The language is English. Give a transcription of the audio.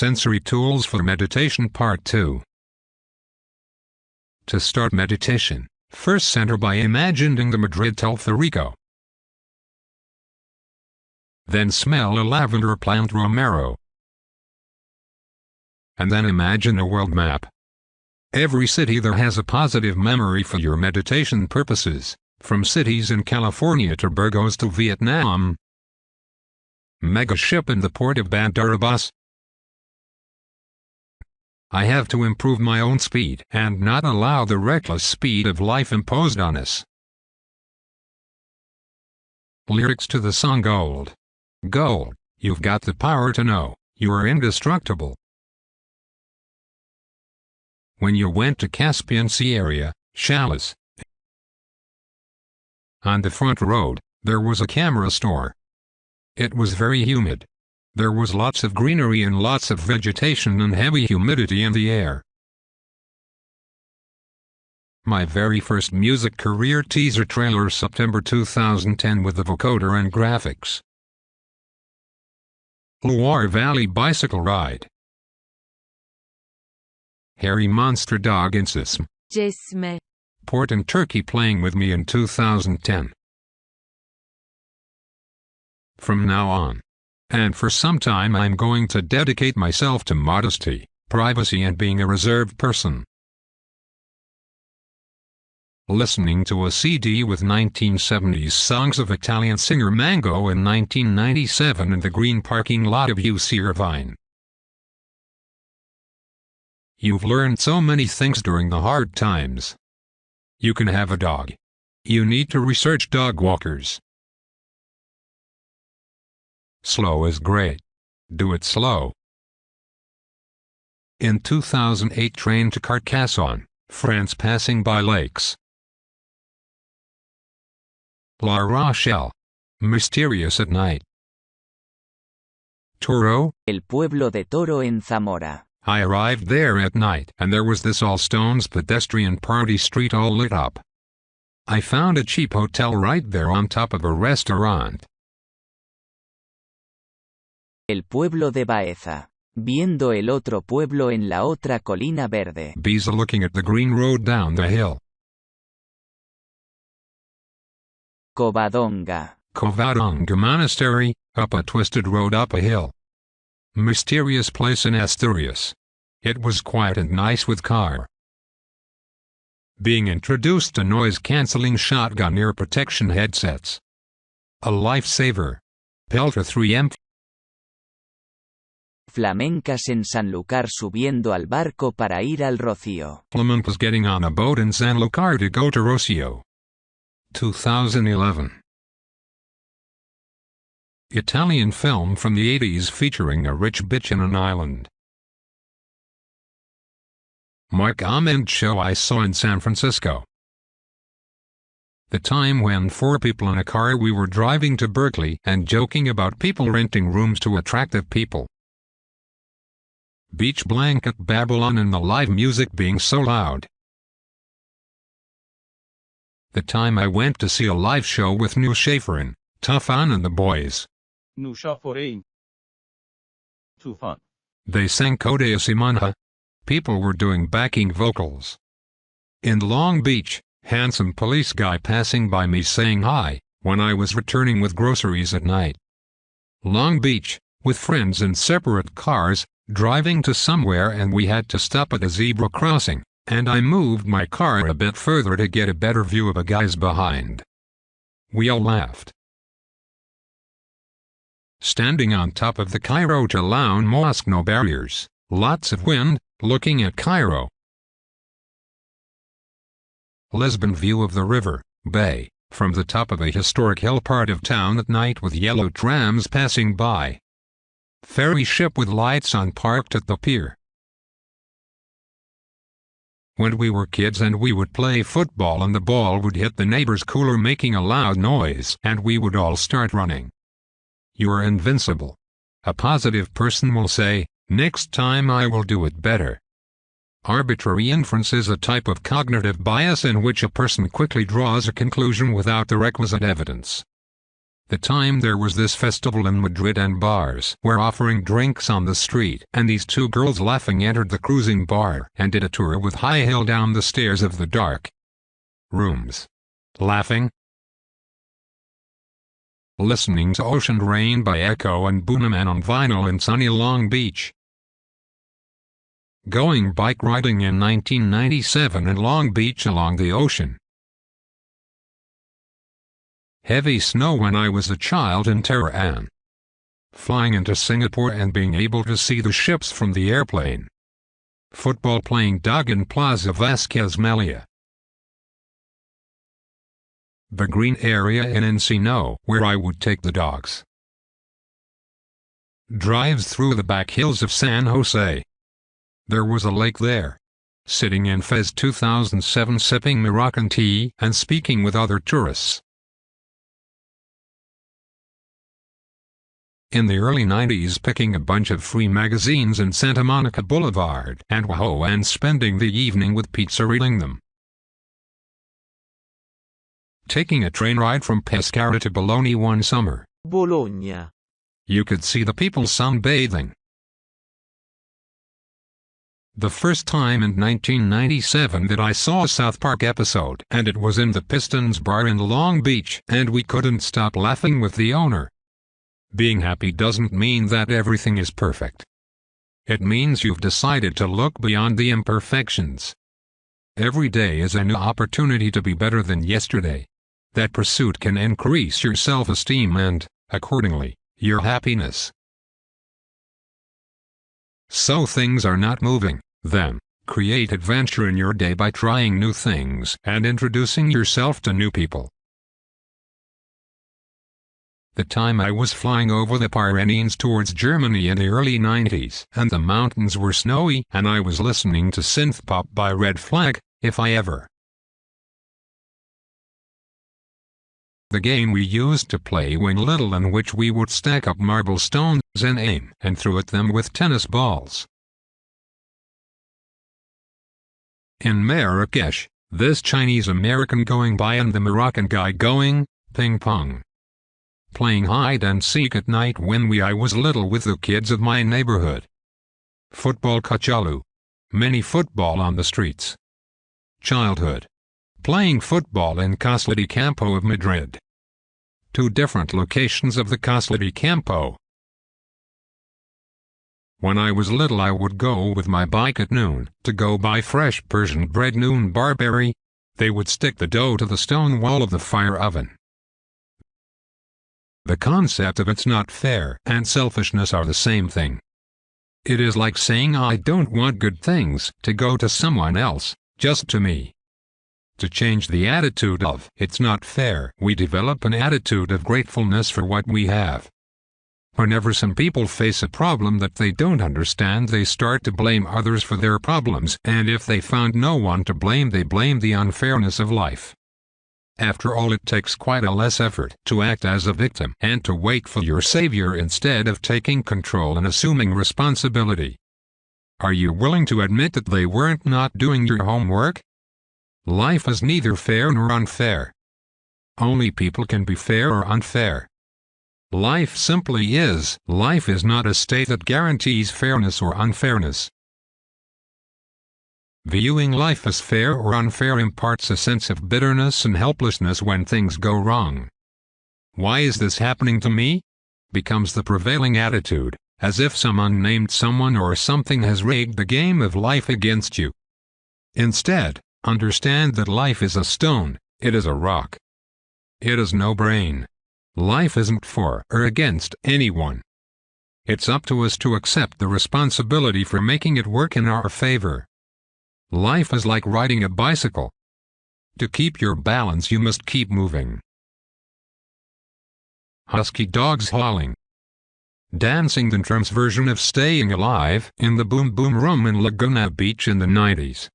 Sensory Tools for Meditation Part 2. To start meditation, first center by imagining the Madrid Telferico. Then smell a lavender plant Romero. And then imagine a world map. Every city there has a positive memory for your meditation purposes, from cities in California to Burgos to Vietnam. Mega ship in the port of Bandar Abbas. I have to improve my own speed and not allow the reckless speed of life imposed on us. Lyrics to the song Gold. Gold, you've got the power to know, you are indestructible. When you went to Caspian Sea area, Chalice. On the front road, there was a camera store. It was very humid. There was lots of greenery and lots of vegetation and heavy humidity in the air. My very first music career teaser trailer September 2010 with the vocoder and graphics. Loire Valley bicycle ride. Hairy monster dog in Cism. Port in Turkey playing with me in 2010. From now on, and for some time I'm going to dedicate myself to modesty, privacy and being a reserved person. Listening to a CD with 1970s songs of Italian singer Mango in 1997 in the green parking lot of UC Irvine. You've learned so many things during the hard times. You can have a dog. You need to research dog walkers. Slow is great. Do it slow. In 2008 train to Carcassonne, France passing by lakes. La Rochelle. Mysterious at night. Toro. El pueblo de Toro en Zamora. I arrived there at night and there was this all-stones pedestrian party street all lit up. I found a cheap hotel right there on top of a restaurant. El pueblo de Baeza. Viendo el otro pueblo en la otra colina verde. Bees looking at the green road down the hill. Covadonga. Covadonga Monastery, up a twisted road up a hill. Mysterious place in Asturias. It was quiet and nice with car. Being introduced to noise-canceling shotgun ear protection headsets. A lifesaver. Pelter 3M. Flamencas en Sanlúcar subiendo al barco para ir al Rocío. Flamencas getting on a boat in Sanlúcar to go to Rocio. 2011. Italian film from the 80s featuring a rich bitch in an island. Mark Ahmed show I saw in San Francisco. The time when 4 people in a car we were driving to Berkeley and joking about people renting rooms to attractive people. Beach blanket Babylon and the live music being so loud. The time I went to see a live show with New Schäferin, Tufan and the boys. New Schäferin. Tufan. They sang Kodea Simanha. People were doing backing vocals. In Long Beach, handsome police guy passing by me saying hi, when I was returning with groceries at night. Long Beach, with friends in separate cars, driving to somewhere and we had to stop at a zebra crossing, and I moved my car a bit further to get a better view of the guys behind. We all laughed. Standing on top of the Cairo Talaun Mosque, no barriers, lots of wind, looking at Cairo. Lisbon view of the river, bay, from the top of a historic hill part of town at night with yellow trams passing by. Ferry ship with lights on parked at the pier. When we were kids and we would play football and the ball would hit the neighbor's cooler making a loud noise and we would all start running. You are invincible. A positive person will say, next time I will do it better. Arbitrary inference is a type of cognitive bias in which a person quickly draws a conclusion without the requisite evidence. The time there was this festival in Madrid and bars were offering drinks on the street, and these two girls laughing entered the cruising bar and did a tour with high heel down the stairs of the dark rooms. Laughing, listening to Ocean Rain by Echo and Booneman on vinyl in sunny Long Beach. Going bike riding in 1997 in Long Beach along the ocean. Heavy snow when I was a child in Tehran. Flying into Singapore and being able to see the ships from the airplane. Football playing dog in Plaza Vasquez Melia. The green area in Encino where I would take the dogs. Drives through the back hills of San Jose. There was a lake there. Sitting in Fez 2007 sipping Moroccan tea and speaking with other tourists. In the early 90s picking a bunch of free magazines in Santa Monica Boulevard and WoW and spending the evening with pizza reading them. Taking a train ride from Pescara to Bologna one summer. Bologna. You could see the people sunbathing. The first time in 1997 that I saw a South Park episode, and it was in the Pistons bar in Long Beach, and we couldn't stop laughing with the owner. Being happy doesn't mean that everything is perfect. It means you've decided to look beyond the imperfections. Every day is a new opportunity to be better than yesterday. That pursuit can increase your self-esteem and, accordingly, your happiness. So things are not moving, then, create adventure in your day by trying new things and introducing yourself to new people. The time I was flying over the Pyrenees towards Germany in the early 90s, and the mountains were snowy, and I was listening to synth pop by Red Flag, If I Ever. The game we used to play when little, in which we would stack up marble stones and aim and throw at them with tennis balls. In Marrakesh, this Chinese American going by and the Moroccan guy going, ping pong. Playing hide and seek at night when I was little with the kids of my neighborhood. Football Cachalu. Mini football on the streets. Childhood. Playing football in Casa de Campo of Madrid. 2 different locations of the Casa de Campo. When I was little I would go with my bike at noon to go buy fresh Persian bread noon barberry. They would stick the dough to the stone wall of the fire oven. The concept of it's not fair and selfishness are the same thing. It is like saying I don't want good things to go to someone else, just to me. To change the attitude of it's not fair, we develop an attitude of gratefulness for what we have. Whenever some people face a problem that they don't understand, they start to blame others for their problems, and if they found no one to blame, they blame the unfairness of life. After all, it takes quite a less effort to act as a victim and to wait for your savior instead of taking control and assuming responsibility. Are you willing to admit that they weren't not doing your homework? Life is neither fair nor unfair. Only people can be fair or unfair. Life simply is. Life is not a state that guarantees fairness or unfairness. Viewing life as fair or unfair imparts a sense of bitterness and helplessness when things go wrong. Why is this happening to me? Becomes the prevailing attitude, as if some unnamed someone or something has rigged the game of life against you. Instead, understand that life is a stone, it is a rock. It has no brain. Life isn't for or against anyone. It's up to us to accept the responsibility for making it work in our favor. Life is like riding a bicycle. To keep your balance you must keep moving. Husky dogs hauling. Dancing the drums version of Staying Alive in the Boom Boom Room in Laguna Beach in the 90s.